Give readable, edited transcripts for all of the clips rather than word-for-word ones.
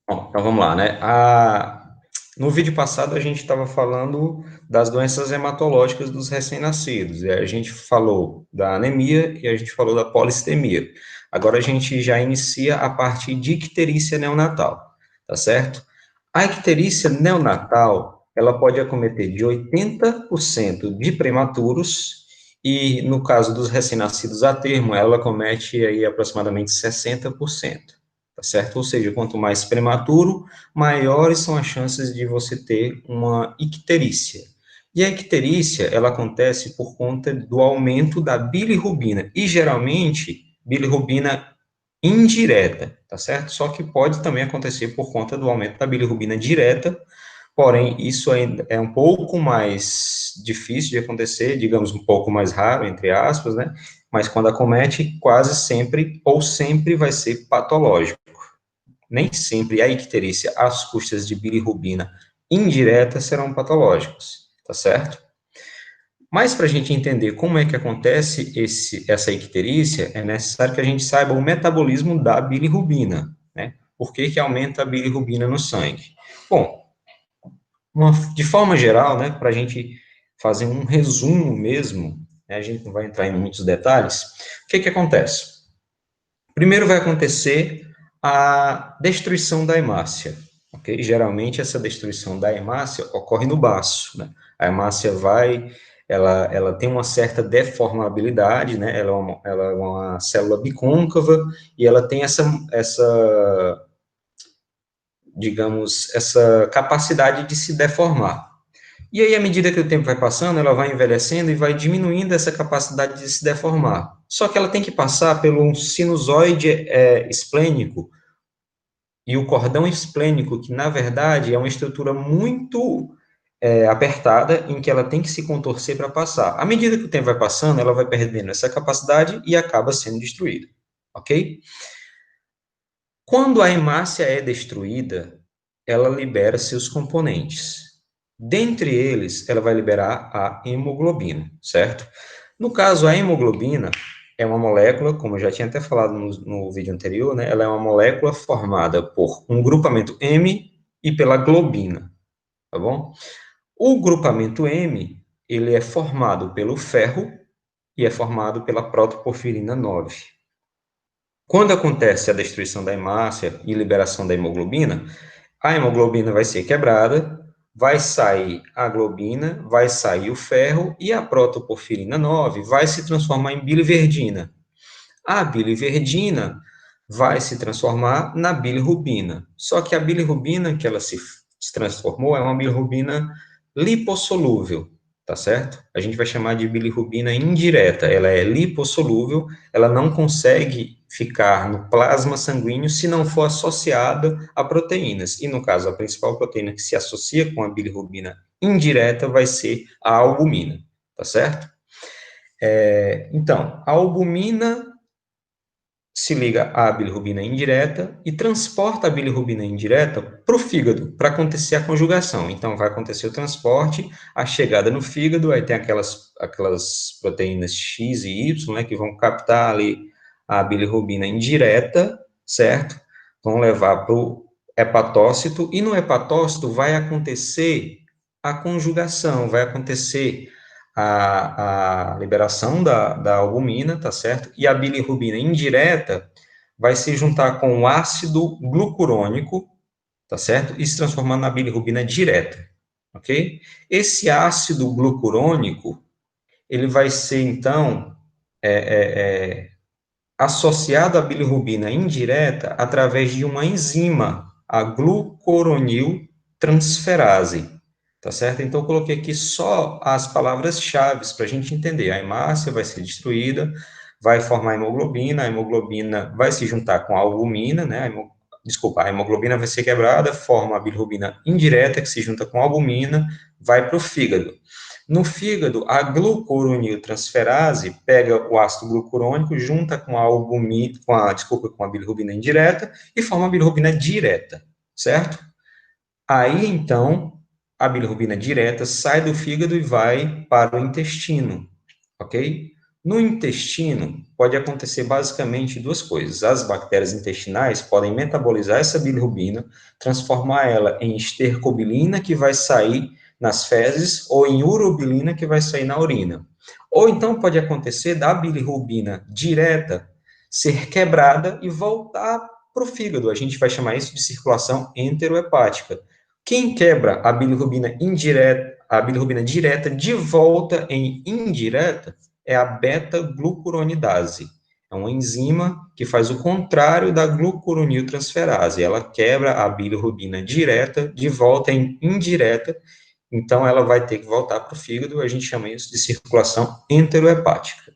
Bom, então vamos lá, né? No vídeo passado a gente estava falando das doenças hematológicas dos recém-nascidos. E a gente falou da anemia e a gente falou da polissemia. Agora a gente já inicia a parte de icterícia neonatal, tá certo? A icterícia neonatal, ela pode acometer de 80% de prematuros e, no caso dos recém-nascidos a termo, ela comete aí aproximadamente 60%, tá certo? Ou seja, quanto mais prematuro, maiores são as chances de você ter uma icterícia. E a icterícia, ela acontece por conta do aumento da bilirrubina, e geralmente bilirrubina indireta, tá certo? Só que pode também acontecer por conta do aumento da bilirrubina direta, porém, isso ainda é um pouco mais difícil de acontecer, digamos, um pouco mais raro, entre aspas, né? Mas quando acomete, quase sempre ou sempre vai ser patológico. Nem sempre a icterícia às custas de bilirrubina indireta serão patológicos, tá certo? Mas para a gente entender como é que acontece essa icterícia, é necessário que a gente saiba o metabolismo da bilirrubina, né? Por que que aumenta a bilirrubina no sangue? Bom, de forma geral, né, para a gente fazer um resumo mesmo, né, a gente não vai entrar em muitos detalhes, o que que acontece? Primeiro vai acontecer a destruição da hemácia, ok? Geralmente essa destruição da hemácia ocorre no baço, né? A hemácia ela tem uma certa deformabilidade, né? Ela é uma célula bicôncava e ela tem digamos, essa capacidade de se deformar. E aí, à medida que o tempo vai passando, ela vai envelhecendo e vai diminuindo essa capacidade de se deformar. Só que ela tem que passar pelo um sinusoide esplênico e o cordão esplênico, que na verdade é uma estrutura muito apertada, em que ela tem que se contorcer para passar. À medida que o tempo vai passando, ela vai perdendo essa capacidade e acaba sendo destruída, ok? Quando a hemácia é destruída, ela libera seus componentes. Dentre eles, ela vai liberar a hemoglobina, certo? No caso, a hemoglobina é uma molécula, como eu já tinha até falado no vídeo anterior, né? Ela é uma molécula formada por um grupamento M e pela globina, tá bom? O grupamento M, ele é formado pelo ferro e é formado pela protoporfirina 9. Quando acontece a destruição da hemácia e liberação da hemoglobina, a hemoglobina vai ser quebrada, vai sair a globina, vai sair o ferro e a protoporfirina 9 vai se transformar em biliverdina. A biliverdina vai se transformar na bilirrubina. Só que a bilirrubina que ela se transformou é uma bilirrubina lipossolúvel, tá certo? A gente vai chamar de bilirrubina indireta. Ela é lipossolúvel, ela não consegue ficar no plasma sanguíneo se não for associada a proteínas. E no caso, a principal proteína que se associa com a bilirrubina indireta vai ser a albumina, tá certo? Então, a albumina se liga à bilirrubina indireta e transporta a bilirrubina indireta para o fígado, para acontecer a conjugação. Então, vai acontecer o transporte, a chegada no fígado, aí tem aquelas proteínas X e Y, né, que vão captar ali a bilirrubina indireta, certo? Vão levar para o hepatócito, e no hepatócito vai acontecer a conjugação, vai acontecer a liberação da albumina, tá certo? E a bilirrubina indireta vai se juntar com o ácido glucurônico, tá certo? E se transformar na bilirrubina direta, ok? Esse ácido glucurônico, ele vai ser, então, é, é, é, associado à bilirrubina indireta através de uma enzima, a glucoroniltransferase, tá certo? Então, eu coloquei aqui só as palavras-chave para a gente entender. A hemácia vai ser destruída, vai formar a hemoglobina vai se juntar com a albumina, né? Desculpa, a hemoglobina vai ser quebrada, forma a bilirrubina indireta, que se junta com a albumina, vai para o fígado. No fígado, a glucuroniltransferase pega o ácido glucurônico, junta com a albumina, com a bilirrubina indireta e forma a bilirrubina direta, certo? Aí, então, a bilirrubina direta sai do fígado e vai para o intestino, ok? No intestino, pode acontecer basicamente duas coisas. As bactérias intestinais podem metabolizar essa bilirrubina, transformar ela em estercobilina, que vai sair nas fezes, ou em urobilina, que vai sair na urina. Ou então pode acontecer da bilirrubina direta ser quebrada e voltar para o fígado. A gente vai chamar isso de circulação enterohepática. Quem quebra a bilirrubina direta de volta em indireta, é a beta-glucuronidase. É uma enzima que faz o contrário da glucuroniltransferase. Ela quebra a bilirrubina direta de volta em indireta, então ela vai ter que voltar para o fígado, a gente chama isso de circulação enterohepática,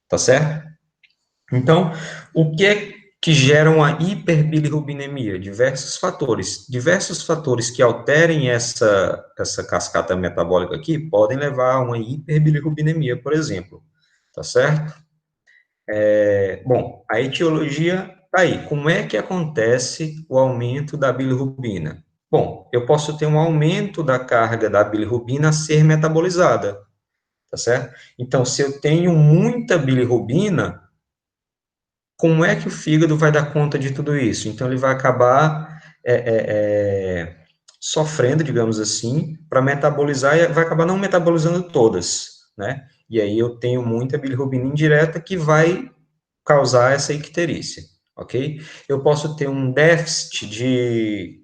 tá certo? Então, o que é que gera uma hiperbilirrubinemia? Diversos fatores que alterem essa cascata metabólica aqui podem levar a uma hiperbilirrubinemia, por exemplo, tá certo? Bom, a etiologia tá aí. Como é que acontece o aumento da bilirrubina? Bom, eu posso ter um aumento da carga da bilirrubina a ser metabolizada, tá certo? Então, se eu tenho muita bilirrubina, como é que o fígado vai dar conta de tudo isso? Então, ele vai acabar sofrendo, digamos assim, para metabolizar e vai acabar não metabolizando todas, né? E aí eu tenho muita bilirrubina indireta que vai causar essa icterícia, ok? Eu posso ter um déficit de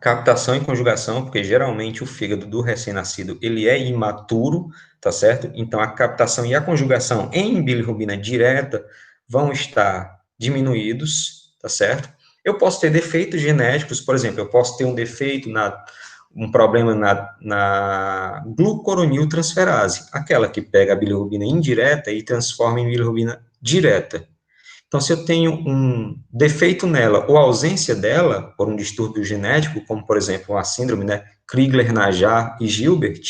captação e conjugação, porque geralmente o fígado do recém-nascido, ele é imaturo, tá certo? Então, a captação e a conjugação em bilirrubina direta vão estar diminuídos, tá certo? Eu posso ter defeitos genéticos, por exemplo, eu posso ter um problema na glucuroniltransferase, aquela que pega a bilirrubina indireta e transforma em bilirrubina direta. Então, se eu tenho um defeito nela ou ausência dela, por um distúrbio genético, como, por exemplo, a síndrome, né, Crigler-Najjar e Gilbert,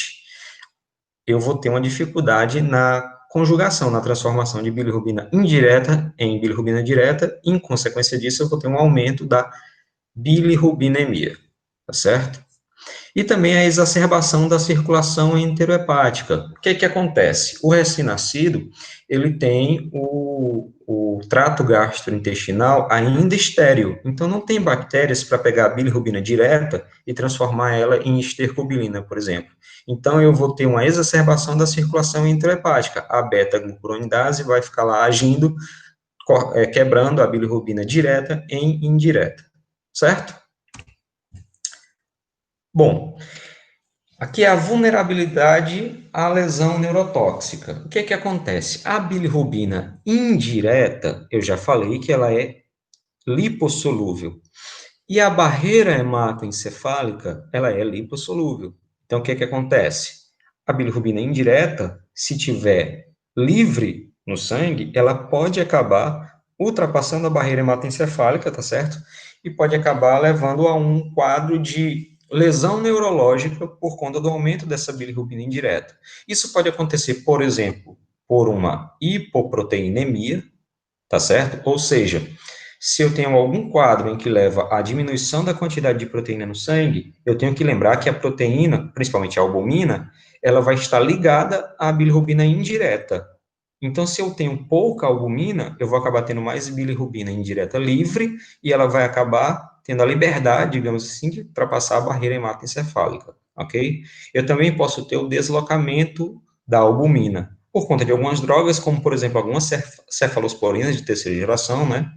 eu vou ter uma dificuldade na conjugação, na transformação de bilirrubina indireta em bilirrubina direta, e, em consequência disso, eu vou ter um aumento da bilirrubinemia, tá certo? E também a exacerbação da circulação enterohepática. O que é que acontece? O recém-nascido, ele tem o trato gastrointestinal ainda estéril, então não tem bactérias para pegar a bilirrubina direta e transformar ela em estercobilina, por exemplo. Então, eu vou ter uma exacerbação da circulação enterohepática. A beta-glucuronidase vai ficar lá agindo, quebrando a bilirrubina direta em indireta, certo? Bom, aqui é a vulnerabilidade à lesão neurotóxica. O que é que acontece? A bilirrubina indireta, eu já falei que ela é lipossolúvel. E a barreira hematoencefálica, ela é lipossolúvel. Então, o que é que acontece? A bilirrubina indireta, se tiver livre no sangue, ela pode acabar ultrapassando a barreira hematoencefálica, tá certo? E pode acabar levando a um quadro de lesão neurológica por conta do aumento dessa bilirrubina indireta. Isso pode acontecer, por exemplo, por uma hipoproteinemia, tá certo? Ou seja, se eu tenho algum quadro em que leva à diminuição da quantidade de proteína no sangue, eu tenho que lembrar que a proteína, principalmente a albumina, ela vai estar ligada à bilirrubina indireta. Então, se eu tenho pouca albumina, eu vou acabar tendo mais bilirrubina indireta livre e ela vai acabar tendo a liberdade, digamos assim, de ultrapassar a barreira hematoencefálica, ok? Eu também posso ter o deslocamento da albumina por conta de algumas drogas, como, por exemplo, algumas cefalosporinas de terceira geração, né?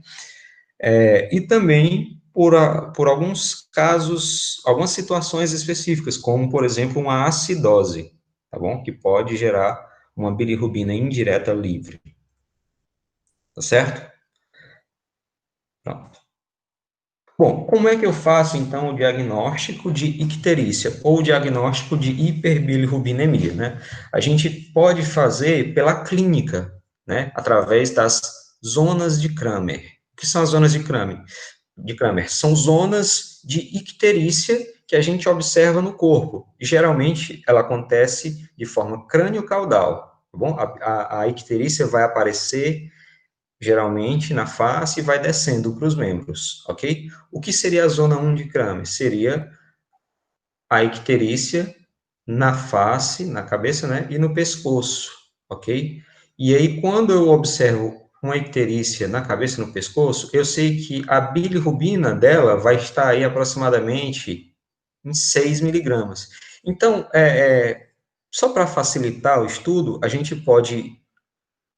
E também por alguns casos, algumas situações específicas, como, por exemplo, uma acidose, tá bom? Que pode gerar uma bilirrubina indireta livre, tá certo? Pronto. Bom, como é que eu faço, então, o diagnóstico de icterícia ou o diagnóstico de hiperbilirrubinemia, né? A gente pode fazer pela clínica, né? Através das zonas de Kramer. O que são as zonas de Kramer? São zonas de icterícia que a gente observa no corpo. E, geralmente, ela acontece de forma crânio-caudal, tá bom? A icterícia vai aparecer geralmente na face e vai descendo para os membros, ok? O que seria a zona 1 de Kramer? Seria a icterícia na face, na cabeça, né, e no pescoço, ok? E aí, quando eu observo uma icterícia na cabeça e no pescoço, eu sei que a bilirrubina dela vai estar aí aproximadamente em 6 miligramas. Então, só para facilitar o estudo, a gente pode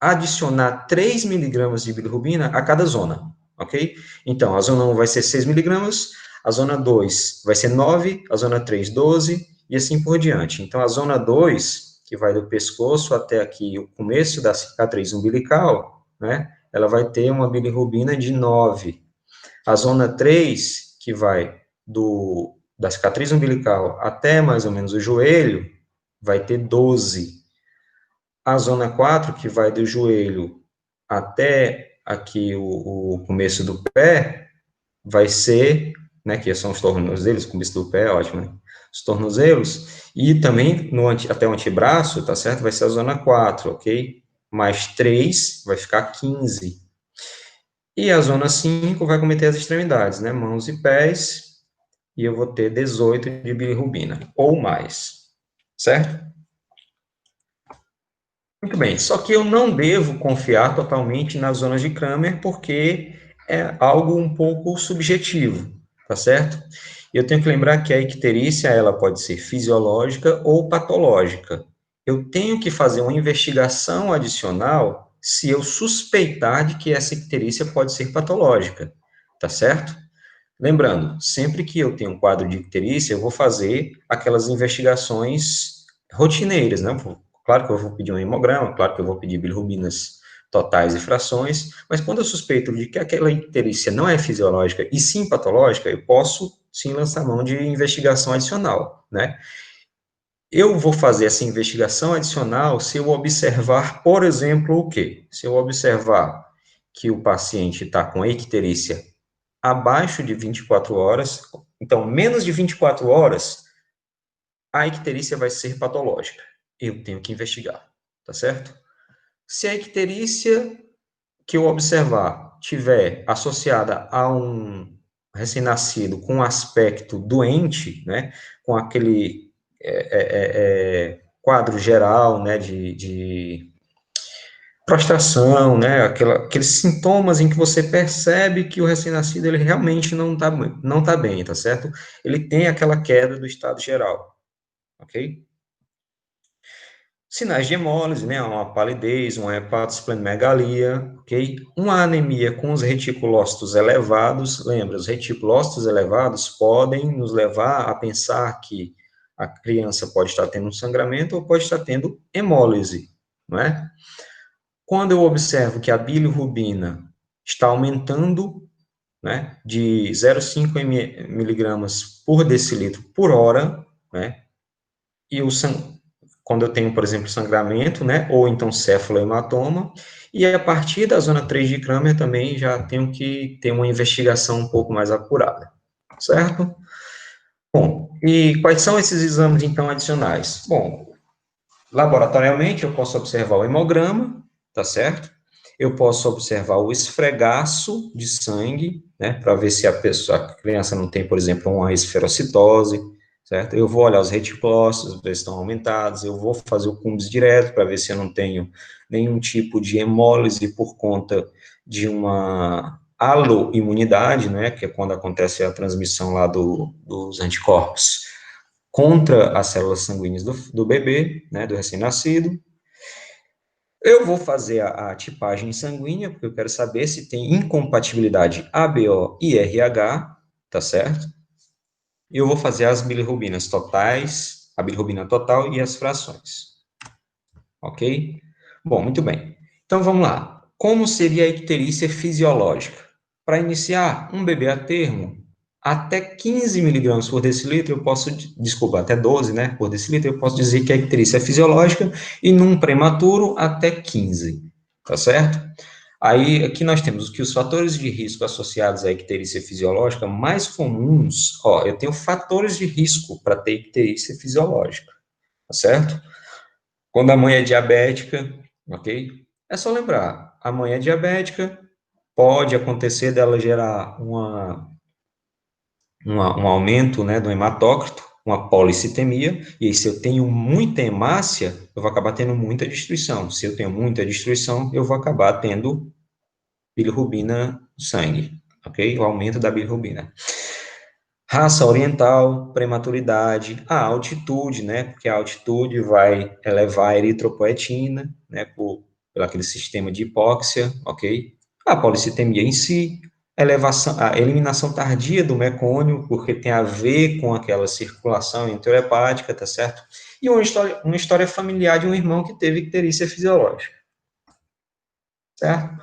adicionar 3 miligramas de bilirrubina a cada zona, ok? Então, a zona 1 vai ser 6 miligramas, a zona 2 vai ser 9, a zona 3, 12, e assim por diante. Então, a zona 2, que vai do pescoço até aqui, o começo da cicatriz umbilical, né? Ela vai ter uma bilirrubina de 9. A zona 3, que vai da cicatriz umbilical até mais ou menos o joelho, vai ter 12. A zona 4, que vai do joelho até aqui o começo do pé, vai ser, né, que são os tornozelos, o começo do pé, ótimo, né? Os tornozelos, e também até o antebraço, tá certo? Vai ser a zona 4, ok? Mais 3 vai ficar 15. E a zona 5 vai cometer as extremidades, né? Mãos e pés, e eu vou ter 18 de bilirrubina, ou mais, certo? Muito bem, só que eu não devo confiar totalmente nas zonas de Kramer, porque é algo um pouco subjetivo, tá certo? Eu tenho que lembrar que a icterícia, ela pode ser fisiológica ou patológica. Eu tenho que fazer uma investigação adicional se eu suspeitar de que essa icterícia pode ser patológica, tá certo? Lembrando, sempre que eu tenho um quadro de icterícia, eu vou fazer aquelas investigações rotineiras, né? Claro que eu vou pedir um hemograma, claro que eu vou pedir bilirrubinas totais e frações, mas quando eu suspeito de que aquela icterícia não é fisiológica e sim patológica, eu posso sim lançar mão de investigação adicional, né? Eu vou fazer essa investigação adicional se eu observar, por exemplo, o quê? Se eu observar que o paciente está com icterícia abaixo de 24 horas, então menos de 24 horas, a icterícia vai ser patológica. Eu tenho que investigar, tá certo? Se a icterícia que eu observar tiver associada a um recém-nascido com um aspecto doente, né, com aquele quadro geral, né, de prostração, né, aqueles sintomas em que você percebe que o recém-nascido ele realmente não tá bem, tá certo? Ele tem aquela queda do estado geral, ok? Sinais de hemólise, né, uma palidez, uma hepatosplenomegalia, ok? Uma anemia com os reticulócitos elevados, lembra, os reticulócitos elevados podem nos levar a pensar que a criança pode estar tendo um sangramento ou pode estar tendo hemólise, não é? Quando eu observo que a bilirrubina está aumentando, né, de 0,5 miligramas por decilitro por hora, né, e quando eu tenho, por exemplo, sangramento, né, ou então céfalo-hematoma, e a partir da zona 3 de Kramer também já tenho que ter uma investigação um pouco mais apurada, certo? Bom, e quais são esses exames, então, adicionais? Bom, laboratorialmente, eu posso observar o hemograma, tá certo? Eu posso observar o esfregaço de sangue, né, para ver se a criança não tem, por exemplo, uma esferocitose, certo? Eu vou olhar os reticulócitos, ver se estão aumentados, eu vou fazer o CUMBS direto para ver se eu não tenho nenhum tipo de hemólise por conta de uma aloimunidade, né, que é quando acontece a transmissão lá dos anticorpos contra as células sanguíneas do bebê, né, do recém-nascido. Eu vou fazer a tipagem sanguínea, porque eu quero saber se tem incompatibilidade ABO e RH, tá certo? E eu vou fazer as bilirrubinas totais, a bilirrubina total e as frações, ok? Bom, muito bem. Então, vamos lá. Como seria a icterícia fisiológica? Para iniciar, um bebê a termo, até 15 miligramas por decilitro, eu posso, desculpa, até 12, né, por decilitro, eu posso dizer que a icterícia é fisiológica, e num prematuro, até 15, tá certo? Aí, aqui nós temos que os fatores de risco associados à icterícia fisiológica mais comuns, ó, eu tenho fatores de risco para ter icterícia fisiológica, tá certo? Quando a mãe é diabética, ok? É só lembrar, a mãe é diabética, pode acontecer dela gerar um aumento, né, do hematócrito, uma policitemia, e aí se eu tenho muita hemácia, eu vou acabar tendo muita destruição. Se eu tenho muita destruição, eu vou acabar tendo bilirrubina no sangue, ok? O aumento da bilirrubina. Raça oriental, prematuridade, a altitude, né? Porque a altitude vai elevar a eritropoetina, né? Por aquele sistema de hipóxia, ok? A policitemia em si, a eliminação tardia do mecônio, porque tem a ver com aquela circulação enterohepática, tá certo? E uma história familiar de um irmão que teve icterícia fisiológica, certo?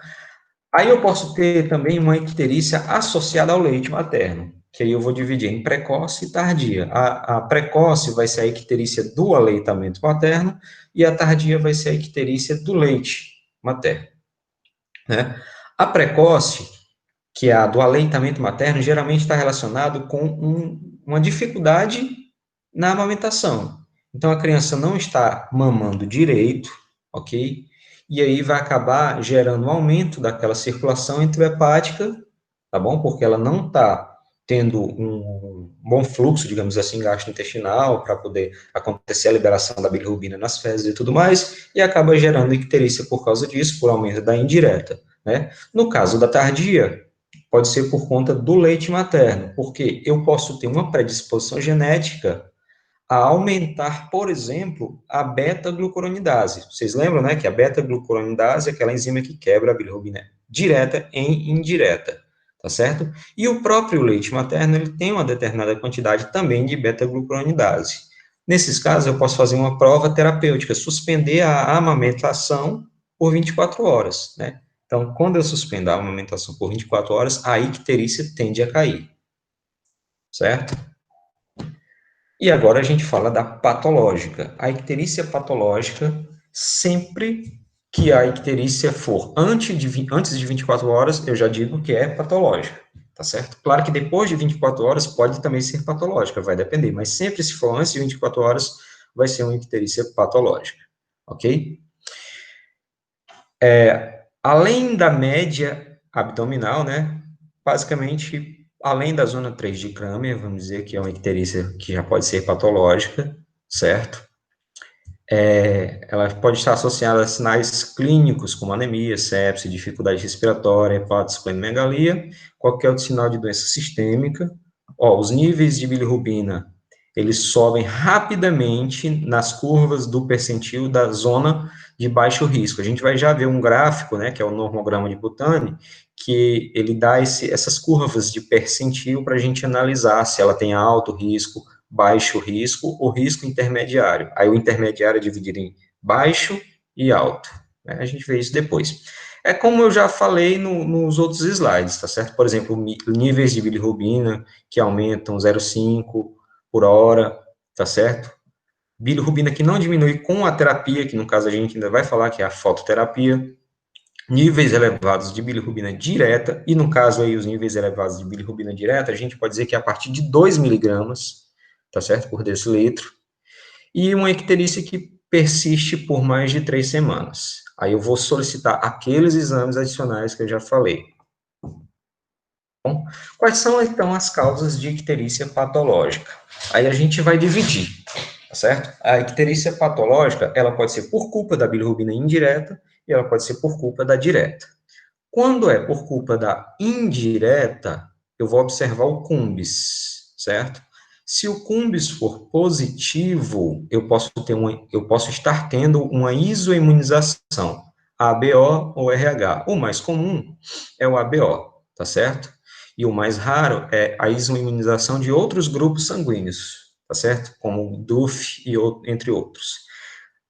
Aí eu posso ter também uma icterícia associada ao leite materno, que aí eu vou dividir em precoce e tardia. A precoce vai ser a icterícia do aleitamento materno e a tardia vai ser a icterícia do leite materno, né? A precoce, que é a do aleitamento materno, geralmente está relacionado com uma dificuldade na amamentação. Então, a criança não está mamando direito, ok? E aí vai acabar gerando um aumento daquela circulação enterohepática, tá bom? Porque ela não está tendo um bom fluxo, digamos assim, gastrointestinal, para poder acontecer a liberação da bilirrubina nas fezes e tudo mais, e acaba gerando icterícia por causa disso, por aumento da indireta, né? No caso da tardia, pode ser por conta do leite materno, porque eu posso ter uma predisposição genética a aumentar, por exemplo, a beta-glucuronidase. Vocês lembram, né, que a beta-glucuronidase é aquela enzima que quebra a bilirrubina direta em indireta, tá certo? E o próprio leite materno, ele tem uma determinada quantidade também de beta-glucuronidase. Nesses casos, eu posso fazer uma prova terapêutica, suspender a amamentação por 24 horas, né? Então, quando eu suspendo a amamentação por 24 horas, a icterícia tende a cair, certo? E agora a gente fala da patológica. A icterícia patológica, sempre que a icterícia for antes de 24 horas, eu já digo que é patológica, tá certo? Claro que depois de 24 horas pode também ser patológica, vai depender, mas sempre se for antes de 24 horas, vai ser uma icterícia patológica, ok? Além da média abdominal, né, basicamente, além da zona 3 de Kramer, vamos dizer que é uma icterícia que já pode ser patológica, certo? Ela pode estar associada a sinais clínicos, como anemia, sepse, dificuldade respiratória, hepatosplenomegalia, qualquer outro sinal de doença sistêmica. Ó, os níveis de bilirrubina, eles sobem rapidamente nas curvas do percentil da zona de baixo risco. A gente vai já ver um gráfico, né, que é o normograma de Butani, que ele dá essas curvas de percentil para a gente analisar se ela tem alto risco, baixo risco ou risco intermediário. Aí o intermediário é dividido em baixo e alto, né? A gente vê isso depois. É como eu já falei nos outros slides, tá certo? Por exemplo, níveis de bilirrubina que aumentam 0,5 por hora, tá certo? Bilirrubina que não diminui com a terapia, que no caso a gente ainda vai falar que é a fototerapia. Níveis elevados de bilirrubina direta, e no caso aí os níveis elevados de bilirrubina direta, a gente pode dizer que é a partir de 2 miligramas, tá certo? Por decilitro, e uma icterícia que persiste por mais de 3 semanas. Aí eu vou solicitar aqueles exames adicionais que eu já falei. Bom, quais são, então, as causas de icterícia patológica? Aí a gente vai dividir, tá certo? A icterícia patológica, ela pode ser por culpa da bilirrubina indireta e ela pode ser por culpa da direta. Quando é por culpa da indireta, eu vou observar o cumbis, certo? Se o cumbis for positivo, eu posso estar tendo uma isoimunização, ABO ou RH. O mais comum é o ABO, tá certo? E o mais raro é a isoimunização de outros grupos sanguíneos, tá certo? Como o DUF e entre outros.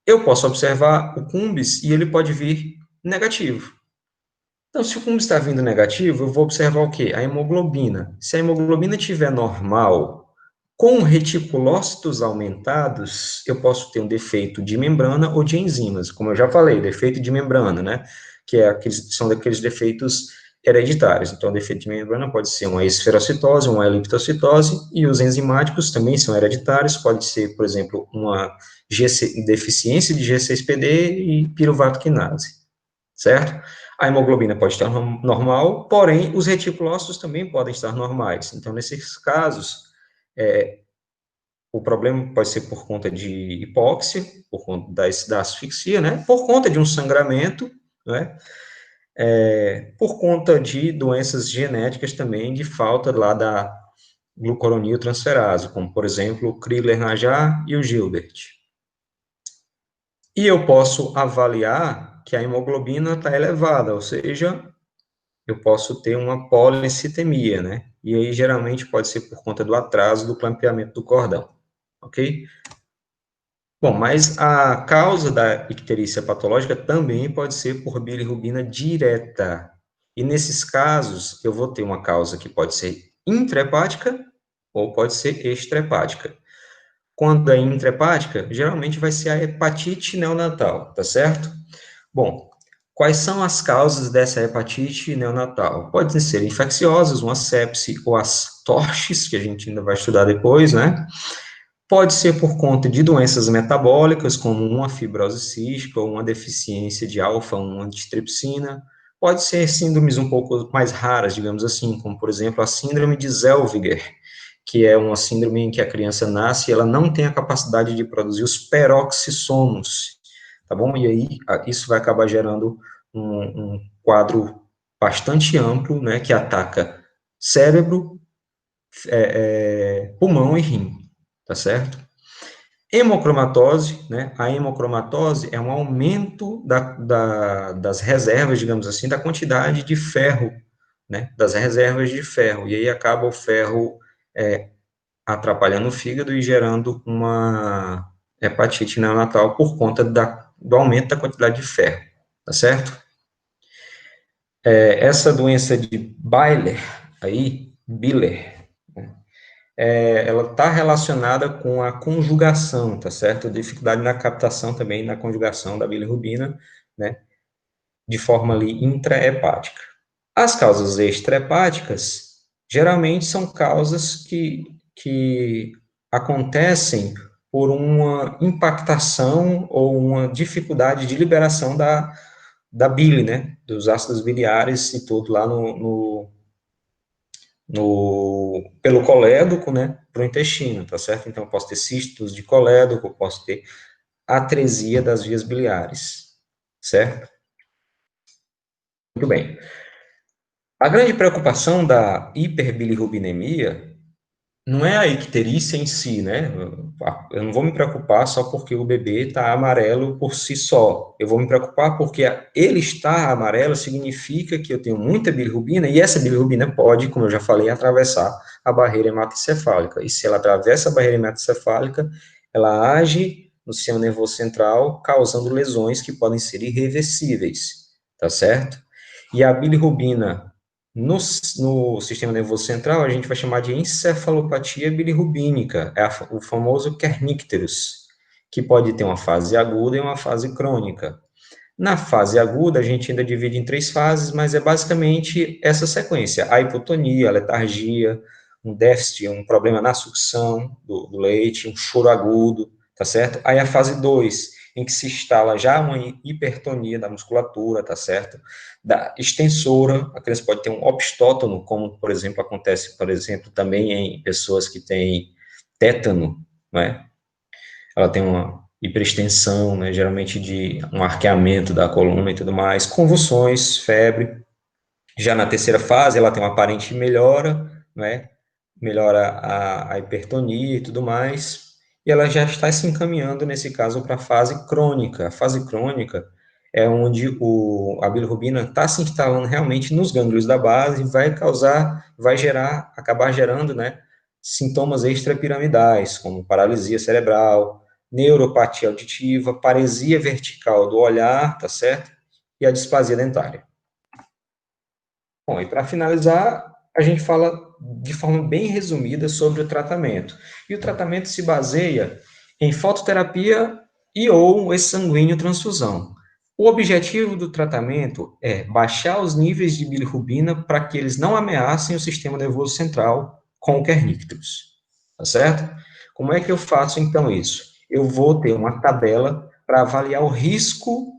Eu posso observar o cumbis e ele pode vir negativo. Então, se o cúmulo está vindo negativo, eu vou observar o quê? A hemoglobina. Se a hemoglobina estiver normal, com reticulócitos aumentados, eu posso ter um defeito de membrana ou de enzimas. Como eu já falei, defeito de membrana, né? Que são daqueles defeitos hereditários. Então, o defeito de membrana pode ser uma esferocitose, uma eliptocitose, e os enzimáticos também são hereditários. Pode ser, por exemplo, uma deficiência de G6PD e piruvato quinase, certo? A hemoglobina pode estar normal, porém, os reticulócitos também podem estar normais. Então, nesses casos, O problema pode ser por conta de hipóxia, por conta da asfixia, né? Por conta de um sangramento, né? Por conta de doenças genéticas também, de falta lá da glucuroniltransferase, como, por exemplo, o Crigler-Najjar e o Gilbert. E eu posso avaliar que a hemoglobina está elevada, ou seja, eu posso ter uma policitemia, né? E aí, geralmente, pode ser por conta do atraso do clampeamento do cordão, ok? Bom, mas a causa da icterícia patológica também pode ser por bilirrubina direta. E nesses casos, eu vou ter uma causa que pode ser intrahepática ou pode ser extrahepática. Quando é intrahepática, geralmente vai ser a hepatite neonatal, tá certo? Bom, quais são as causas dessa hepatite neonatal? Podem ser infecciosas, uma sepse ou as torches, que a gente ainda vai estudar depois, né? Pode ser por conta de doenças metabólicas, como uma fibrose cística ou uma deficiência de alfa-1 antitrypsina. Pode ser síndromes um pouco mais raras, digamos assim, como, por exemplo, a síndrome de Zellweger, que é uma síndrome em que a criança nasce e ela não tem a capacidade de produzir os peroxissomos, tá bom? E aí, isso vai acabar gerando um quadro bastante amplo, né, que ataca cérebro, pulmão e rim, tá certo? Hemocromatose, né? A hemocromatose é um aumento das reservas, digamos assim, da quantidade de ferro, né? Das reservas de ferro. E aí acaba o ferro atrapalhando o fígado e gerando uma hepatite neonatal por conta do aumento da quantidade de ferro, tá certo? Essa doença de Biller, ela está relacionada com a conjugação, tá certo? Dificuldade na captação também, na conjugação da bilirrubina, né? De forma ali intrahepática. As causas extrahepáticas, geralmente são causas que acontecem por uma impactação ou uma dificuldade de liberação da bile, né? Dos ácidos biliares e tudo lá pelo colédoco, né, para o intestino, tá certo? Então, eu posso ter cistos de colédoco, eu posso ter atresia das vias biliares, certo? Muito bem. A grande preocupação da hiperbilirrubinemia não é a icterícia em si, né? Eu não vou me preocupar só porque o bebê está amarelo por si só. Eu vou me preocupar porque ele estar amarelo significa que eu tenho muita bilirrubina e essa bilirrubina pode, como eu já falei, atravessar a barreira hematoencefálica. E se ela atravessa a barreira hematoencefálica, ela age no sistema nervoso central, causando lesões que podem ser irreversíveis, tá certo? E a bilirrubina no sistema nervoso central, a gente vai chamar de encefalopatia bilirrubínica, o famoso kernicterus, que pode ter uma fase aguda e uma fase crônica. Na fase aguda, a gente ainda divide em 3 fases, mas é basicamente essa sequência: a hipotonia, a letargia, um déficit, um problema na sucção do leite, um choro agudo, tá certo? Aí a fase 2, em que se instala já uma hipertonia da musculatura, tá certo? Da extensora, a criança pode ter um obstótono, como, por exemplo, acontece, por exemplo, também em pessoas que têm tétano, né? Ela tem uma hiperextensão, né, geralmente de um arqueamento da coluna e tudo mais, convulsões, febre. Já na terceira fase, ela tem uma aparente melhora, né, melhora a hipertonia e tudo mais, e ela já está se encaminhando, nesse caso, para a fase crônica. A fase crônica é onde a bilirrubina está se instalando realmente nos gânglios da base e vai acabar gerando, né, sintomas extrapiramidais, como paralisia cerebral, neuropatia auditiva, paresia vertical do olhar, tá certo? E a displasia dentária. Bom, e para finalizar, a gente fala de forma bem resumida sobre o tratamento. E o tratamento se baseia em fototerapia e ou exsanguíneo transfusão. O objetivo do tratamento é baixar os níveis de bilirrubina para que eles não ameacem o sistema nervoso central com o kernicterus. Tá certo? Como é que eu faço então isso? Eu vou ter uma tabela para avaliar o risco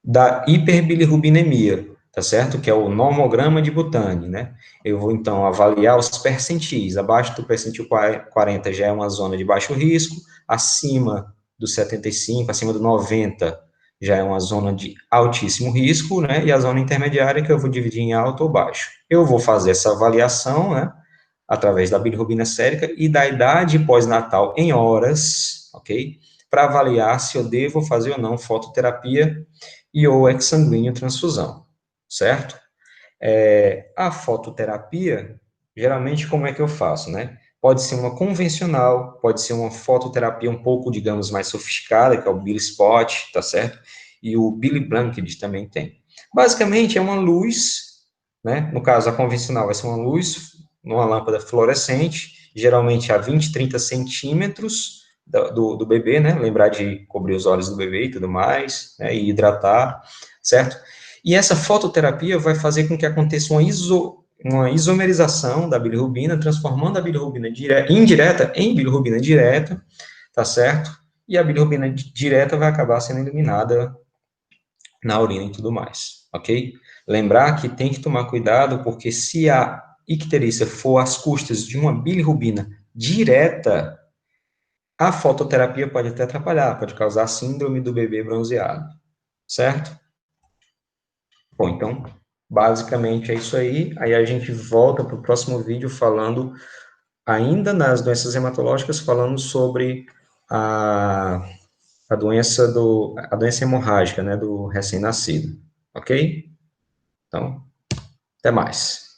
da hiperbilirrubinemia. tá certo? Que é o normograma de Butani, né? Eu vou, então, avaliar os percentis. Abaixo do percentil 40 já é uma zona de baixo risco, acima do 75, acima do 90, já é uma zona de altíssimo risco, né? E a zona intermediária que eu vou dividir em alto ou baixo. Eu vou fazer essa avaliação, né? Através da bilirrubina sérica e da idade pós-natal em horas, ok? Para avaliar se eu devo fazer ou não fototerapia e ou exsanguíneo transfusão, certo? A fototerapia, geralmente, como é que eu faço, né? Pode ser uma convencional, pode ser uma fototerapia um pouco, digamos, mais sofisticada, que é o Billy Spot, tá certo? E o Billy Blanket também tem. Basicamente, é uma luz, né? No caso, a convencional vai ser uma luz numa lâmpada fluorescente, geralmente a 20, 30 centímetros do bebê, né? Lembrar de cobrir os olhos do bebê e tudo mais, né? E hidratar, certo? E essa fototerapia vai fazer com que aconteça uma isomerização da bilirrubina, transformando a bilirrubina indireta em bilirrubina direta, tá certo? E a bilirrubina direta vai acabar sendo eliminada na urina e tudo mais, ok? Lembrar que tem que tomar cuidado, porque se a icterícia for às custas de uma bilirrubina direta, a fototerapia pode até atrapalhar, pode causar síndrome do bebê bronzeado, certo? Bom, então, basicamente é isso aí. Aí a gente volta para o próximo vídeo falando, ainda nas doenças hematológicas, falando sobre a, a doença hemorrágica, né, do recém-nascido. Ok? Então, até mais.